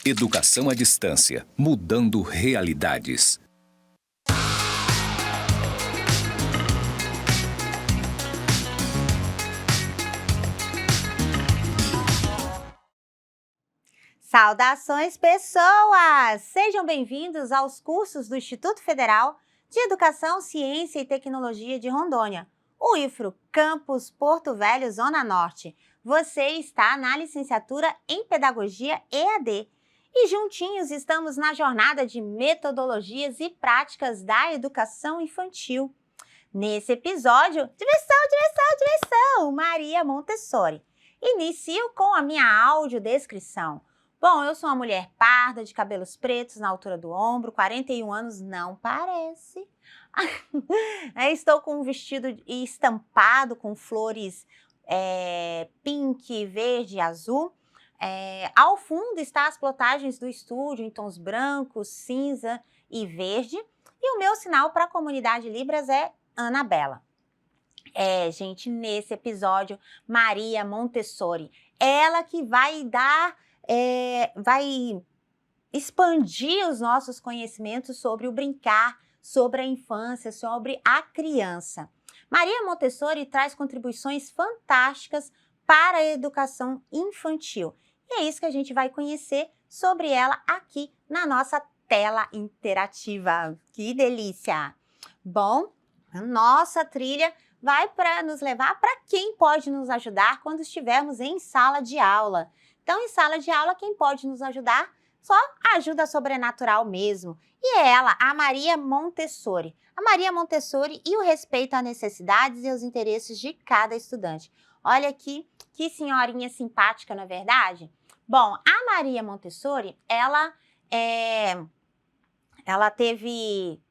Educação à distância, mudando realidades. Saudações, pessoas! Sejam bem-vindos aos cursos do Instituto Federal de Educação, Ciência e Tecnologia de Rondônia, o IFRO, Campus Porto Velho, Zona Norte. Você está na licenciatura em Pedagogia EAD e juntinhos estamos na jornada de metodologias e práticas da educação infantil. Nesse episódio, diversão, Maria Montessori. Inicio com a minha audiodescrição. Bom, eu sou uma mulher parda, de cabelos pretos na altura do ombro, 41 anos, não parece. Estou com um vestido estampado com flores pink, verde e azul. Ao fundo está as plotagens do estúdio em tons brancos, cinza e verde. E o meu sinal para a comunidade Libras é Anabela. Gente, nesse episódio, Maria Montessori, ela que vai vai expandir os nossos conhecimentos sobre o brincar, sobre a infância, sobre a criança. Maria Montessori traz contribuições fantásticas para a educação infantil. E é isso que a gente vai conhecer sobre ela aqui na nossa tela interativa. Que delícia! Bom, a nossa trilha vai nos levar para quem pode nos ajudar quando estivermos em sala de aula. Então, em sala de aula, quem pode nos ajudar? Só ajuda sobrenatural mesmo. E é ela, a Maria Montessori. A Maria Montessori e o respeito às necessidades e aos interesses de cada estudante. Olha aqui, que senhorinha simpática, não é verdade? Bom, a Maria Montessori, ela teve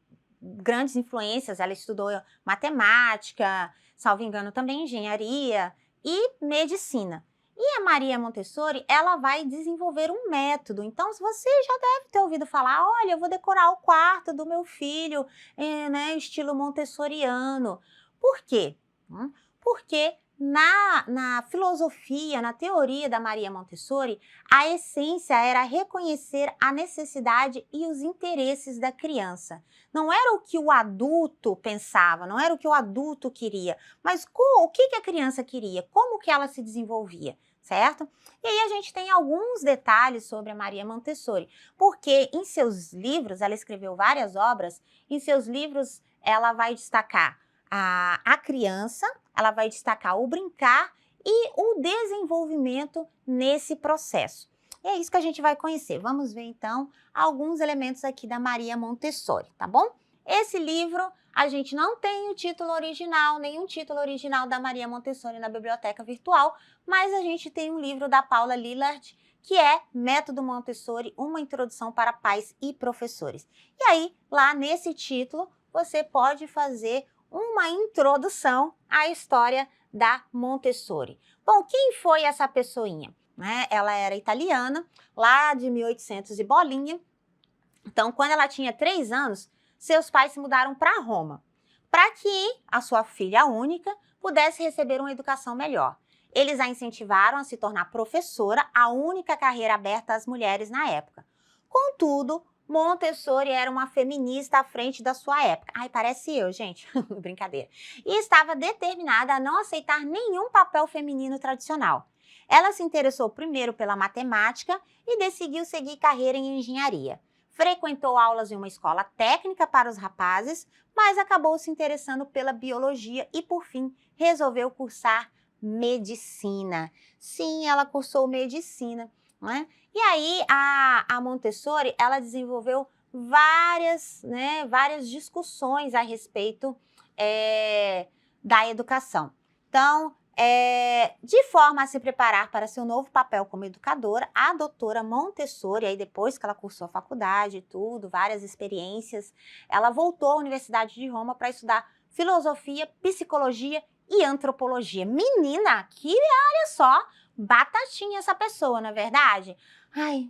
grandes influências, ela estudou matemática, salvo engano também engenharia e medicina. E a Maria Montessori, ela vai desenvolver um método. Então, você já deve ter ouvido falar, olha, eu vou decorar o quarto do meu filho, estilo montessoriano. Por quê? Porque na filosofia, na teoria da Maria Montessori, a essência era reconhecer a necessidade e os interesses da criança. Não era o que o adulto pensava, não era o que o adulto queria, mas o que a criança queria, como que ela se desenvolvia, certo? E aí a gente tem alguns detalhes sobre a Maria Montessori, porque em seus livros, ela escreveu várias obras, em seus livros ela vai destacar a criança, ela vai destacar o brincar e o desenvolvimento nesse processo. E é isso que a gente vai conhecer. Vamos ver, então, alguns elementos aqui da Maria Montessori, tá bom? Esse livro, a gente não tem o título original, nenhum título original da Maria Montessori na biblioteca virtual, mas a gente tem um livro da Paula Lillard, que é Método Montessori, uma introdução para pais e professores. E aí, lá nesse título, você pode fazer uma introdução à história da Montessori. Bom, quem foi essa pessoinha? Ela era italiana, lá de 1800 e bolinha. Então, quando ela tinha 3 anos, seus pais se mudaram para Roma, para que a sua filha única pudesse receber uma educação melhor. Eles a incentivaram a se tornar professora, a única carreira aberta às mulheres na época. Contudo, Montessori era uma feminista à frente da sua época. Ai, parece eu, gente. Brincadeira. E estava determinada a não aceitar nenhum papel feminino tradicional. Ela se interessou primeiro pela matemática e decidiu seguir carreira em engenharia. Frequentou aulas em uma escola técnica para os rapazes, mas acabou se interessando pela biologia e, por fim, resolveu cursar medicina. Sim, ela cursou medicina. E aí, a Montessori, ela desenvolveu várias discussões a respeito da educação. Então, de forma a se preparar para seu novo papel como educadora, a doutora Montessori, aí depois que ela cursou a faculdade e tudo, várias experiências, ela voltou à Universidade de Roma para estudar filosofia, psicologia e antropologia. Menina, que olha só, batatinha essa pessoa, não é verdade? Ai,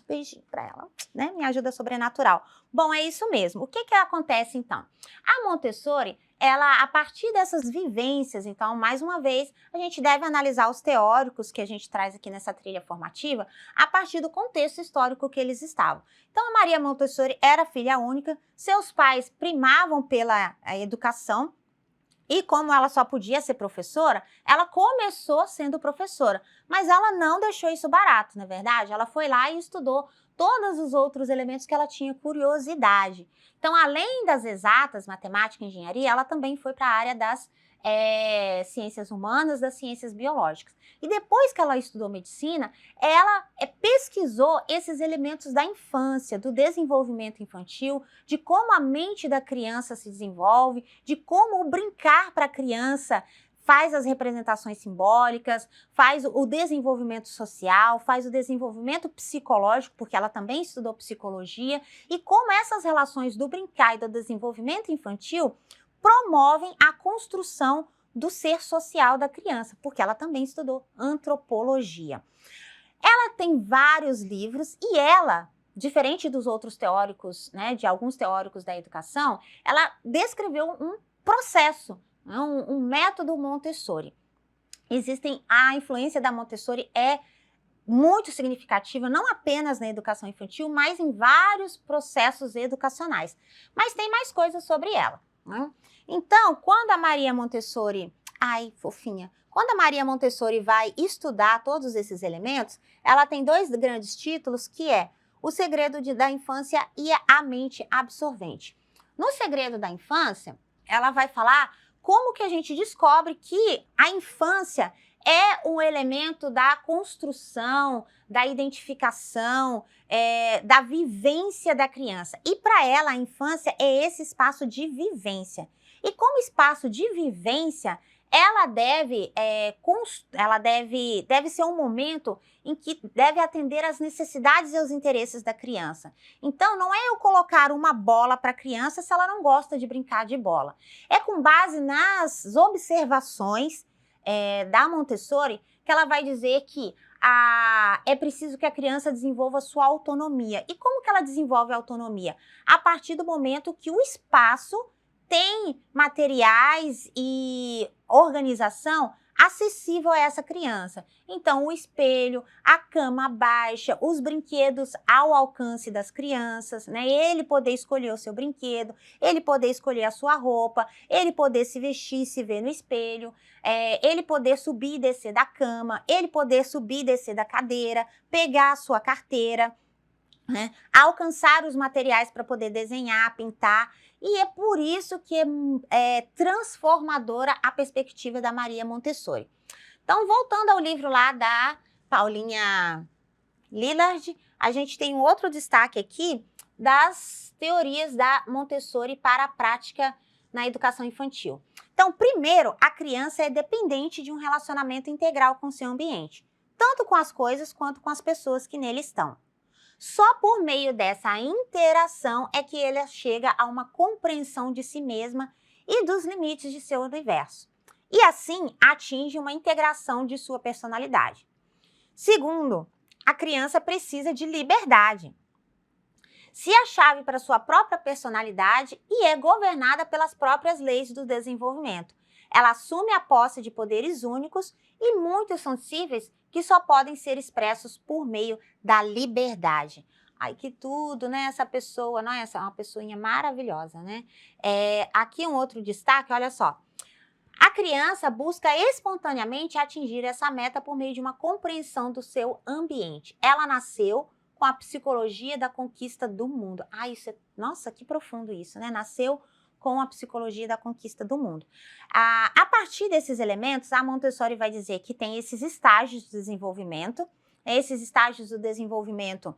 beijinho pra ela, né? Me ajuda sobrenatural. Bom, é isso mesmo. O que acontece então? A Montessori, ela, a partir dessas vivências, então, mais uma vez, a gente deve analisar os teóricos que a gente traz aqui nessa trilha formativa a partir do contexto histórico que eles estavam. Então, a Maria Montessori era filha única, seus pais primavam pela educação, e como ela só podia ser professora, ela começou sendo professora, mas ela não deixou isso barato, não é verdade? Ela foi lá e estudou todos os outros elementos que ela tinha curiosidade. Então, além das exatas, matemática e engenharia, ela também foi para a área das ciências humanas, das ciências biológicas. E depois que ela estudou medicina, ela pesquisou esses elementos da infância, do desenvolvimento infantil, de como a mente da criança se desenvolve, de como o brincar para a criança faz as representações simbólicas, faz o desenvolvimento social, faz o desenvolvimento psicológico, porque ela também estudou psicologia, e como essas relações do brincar e do desenvolvimento infantil promovem a construção do ser social da criança, porque ela também estudou antropologia. Ela tem vários livros e ela, diferente dos outros teóricos, né, de alguns teóricos da educação, ela descreveu um processo, um método Montessori. A influência da Montessori é muito significativa, não apenas na educação infantil, mas em vários processos educacionais. Mas tem mais coisas sobre ela, né? Então, quando a Maria Montessori, quando a Maria Montessori vai estudar todos esses elementos, ela tem dois grandes títulos, que é O Segredo da Infância e A Mente Absorvente. No Segredo da Infância, ela vai falar como que a gente descobre que a infância é um elemento da construção, da identificação, da vivência da criança. E para ela, a infância é esse espaço de vivência. E como espaço de vivência, ela deve ser um momento em que deve atender às necessidades e aos interesses da criança. Então, não é eu colocar uma bola para a criança se ela não gosta de brincar de bola. É com base nas observações da Montessori que ela vai dizer que é preciso que a criança desenvolva sua autonomia. E como que ela desenvolve a autonomia? A partir do momento que o espaço tem materiais e organização acessível a essa criança. Então, o espelho, a cama baixa, os brinquedos ao alcance das crianças, né? Ele poder escolher o seu brinquedo, ele poder escolher a sua roupa, ele poder se vestir, se ver no espelho, ele poder subir e descer da cama, ele poder subir e descer da cadeira, pegar a sua carteira, né? Alcançar os materiais para poder desenhar, pintar. E é por isso que é transformadora a perspectiva da Maria Montessori. Então, voltando ao livro lá da Paulinha Lillard, a gente tem um outro destaque aqui das teorias da Montessori para a prática na educação infantil. Então, primeiro, a criança é dependente de um relacionamento integral com o seu ambiente, tanto com as coisas quanto com as pessoas que nele estão. Só por meio dessa interação é que ela chega a uma compreensão de si mesma e dos limites de seu universo. E assim atinge uma integração de sua personalidade. Segundo, a criança precisa de liberdade. Se a chave para sua própria personalidade e é governada pelas próprias leis do desenvolvimento. Ela assume a posse de poderes únicos e muito sensíveis que só podem ser expressos por meio da liberdade. Ai, que tudo, né? Essa pessoa, não é essa? É uma pessoinha maravilhosa, né? Aqui um outro destaque, olha só. A criança busca espontaneamente atingir essa meta por meio de uma compreensão do seu ambiente. Ela nasceu com a psicologia da conquista do mundo. Ai, nossa, que profundo isso, né? Nasceu com a psicologia da conquista do mundo. A partir desses elementos, a Montessori vai dizer que tem esses estágios de desenvolvimento. Esses estágios do desenvolvimento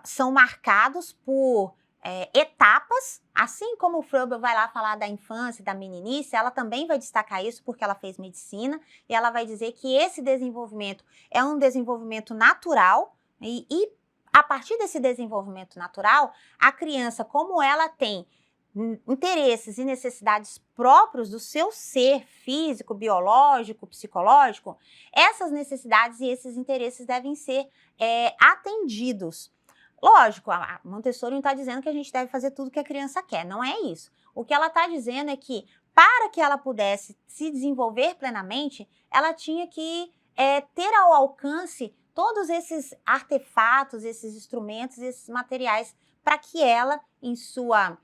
são marcados por etapas, assim como o Froebel vai lá falar da infância, da meninice, ela também vai destacar isso porque ela fez medicina, e ela vai dizer que esse desenvolvimento é um desenvolvimento natural, e a partir desse desenvolvimento natural, a criança, como ela tem interesses e necessidades próprios do seu ser físico, biológico, psicológico, essas necessidades e esses interesses devem ser atendidos. Lógico, a Montessori não está dizendo que a gente deve fazer tudo que a criança quer, não é isso. O que ela está dizendo é que, para que ela pudesse se desenvolver plenamente, ela tinha que ter ao alcance todos esses artefatos, esses instrumentos, esses materiais, para que ela, em sua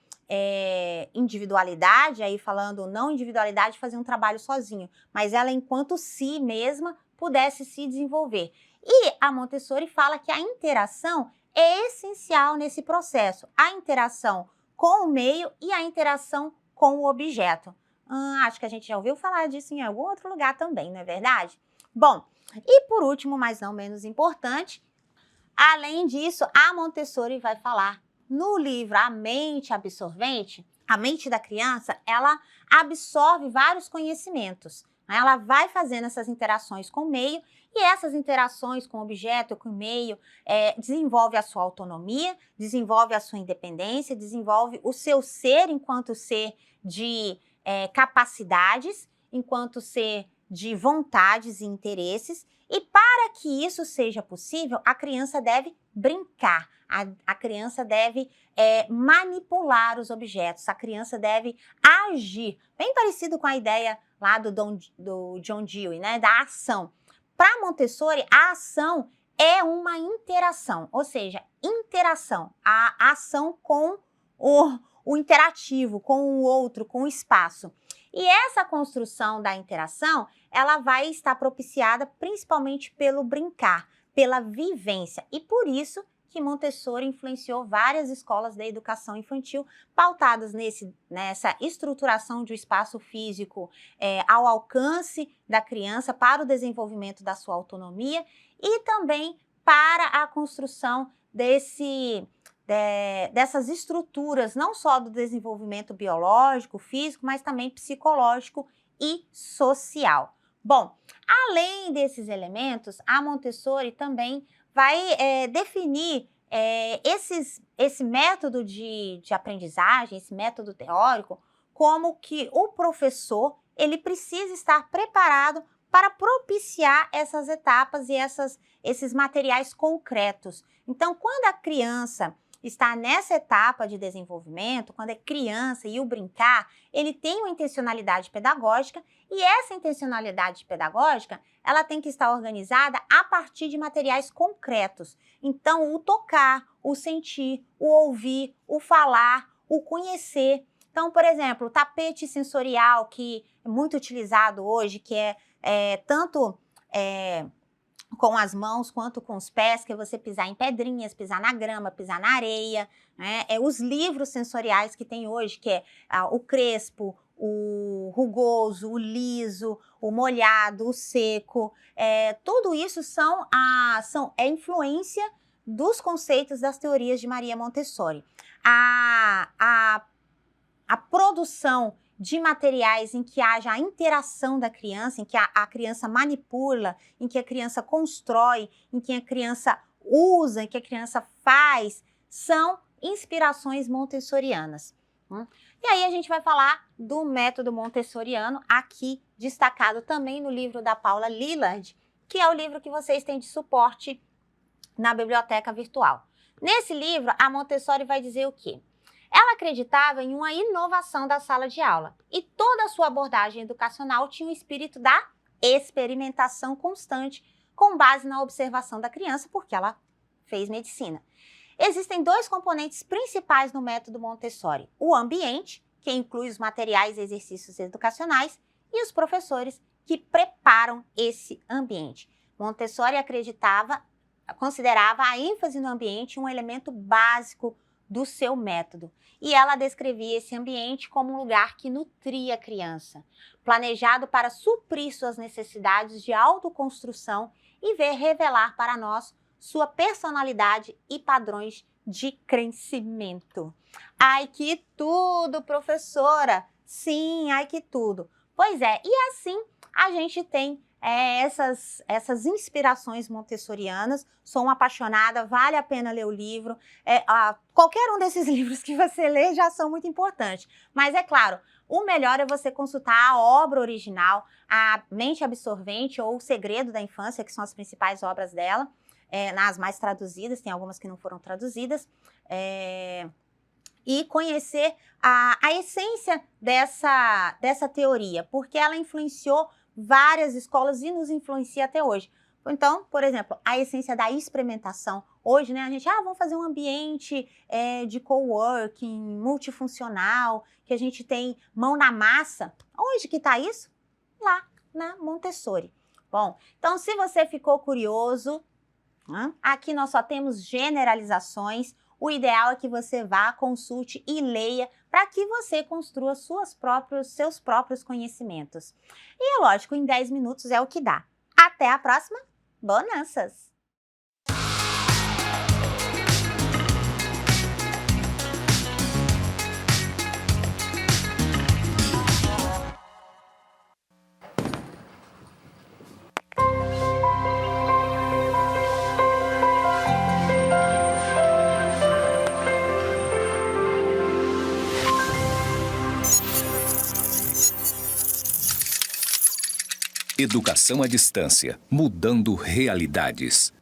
individualidade, aí falando não individualidade, fazer um trabalho sozinho, mas ela, enquanto si mesma, pudesse se desenvolver. E a Montessori fala que a interação é essencial nesse processo, a interação com o meio e a interação com o objeto. Acho que a gente já ouviu falar disso em algum outro lugar também, não é verdade? Bom, e por último, mas não menos importante, além disso, a Montessori vai falar no livro A Mente Absorvente, a mente da criança, ela absorve vários conhecimentos. Ela vai fazendo essas interações com o meio e essas interações com o objeto, com o meio, desenvolve a sua autonomia, desenvolve a sua independência, desenvolve o seu ser enquanto ser de capacidades, enquanto ser de vontades e interesses. E para que isso seja possível, a criança deve brincar, a criança deve manipular os objetos, a criança deve agir. Bem parecido com a ideia lá do John Dewey, né, da ação. Para Montessori, a ação é uma interação, ou seja, interação, a ação com o interativo, com o outro, com o espaço. E essa construção da interação, ela vai estar propiciada principalmente pelo brincar, pela vivência. E por isso que Montessori influenciou várias escolas da educação infantil pautadas nessa estruturação de um espaço físico ao alcance da criança para o desenvolvimento da sua autonomia e também para a construção dessas estruturas, não só do desenvolvimento biológico, físico, mas também psicológico e social. Bom, além desses elementos, a Montessori também vai definir esse método de aprendizagem, esse método teórico, como que o professor ele precisa estar preparado para propiciar essas etapas e esses materiais concretos. Então, quando a criança está nessa etapa de desenvolvimento, quando é criança e o brincar, ele tem uma intencionalidade pedagógica e essa intencionalidade pedagógica, ela tem que estar organizada a partir de materiais concretos. Então, o tocar, o sentir, o ouvir, o falar, o conhecer. Então, por exemplo, o tapete sensorial, que é muito utilizado hoje, que tanto com as mãos quanto com os pés, que é você pisar em pedrinhas, pisar na grama, pisar na areia, né? Os livros sensoriais que tem hoje, que é o crespo, o rugoso, o liso, o molhado, o seco, tudo isso é influência dos conceitos das teorias de Maria Montessori. A produção de materiais em que haja a interação da criança, em que a criança manipula, em que a criança constrói, em que a criança usa, em que a criança faz, são inspirações montessorianas. E aí a gente vai falar do método montessoriano, aqui destacado também no livro da Paula Lillard, que é o livro que vocês têm de suporte na biblioteca virtual. Nesse livro, a Montessori vai dizer o quê? Ela acreditava em uma inovação da sala de aula e toda a sua abordagem educacional tinha o espírito da experimentação constante com base na observação da criança, porque ela fez medicina. Existem dois componentes principais no método Montessori: o ambiente, que inclui os materiais e exercícios educacionais, e os professores que preparam esse ambiente. Montessori considerava a ênfase no ambiente um elemento básico do seu método. E ela descrevia esse ambiente como um lugar que nutria a criança, planejado para suprir suas necessidades de autoconstrução e revelar para nós sua personalidade e padrões de crescimento. Ai, que tudo, professora! Sim, ai, que tudo! Pois é, e assim a gente tem essas inspirações montessorianas. Sou uma apaixonada, vale a pena ler o livro. Qualquer um desses livros que você lê já são muito importantes. Mas é claro, o melhor é você consultar a obra original, A Mente Absorvente ou O Segredo da Infância, que são as principais obras dela, as mais traduzidas, tem algumas que não foram traduzidas. e conhecer a essência dessa teoria, porque ela influenciou várias escolas e nos influencia até hoje. Então, por exemplo, a essência da experimentação. Hoje, né, a gente, vamos fazer um ambiente de coworking, multifuncional, que a gente tem mão na massa. Onde que está isso? Lá, na Montessori. Bom, então se você ficou curioso, aqui nós só temos generalizações. O ideal é que você vá, consulte e leia para que você construa seus próprios conhecimentos. E é lógico, em 10 minutos é o que dá. Até a próxima! Bonanças! Educação à distância, mudando realidades.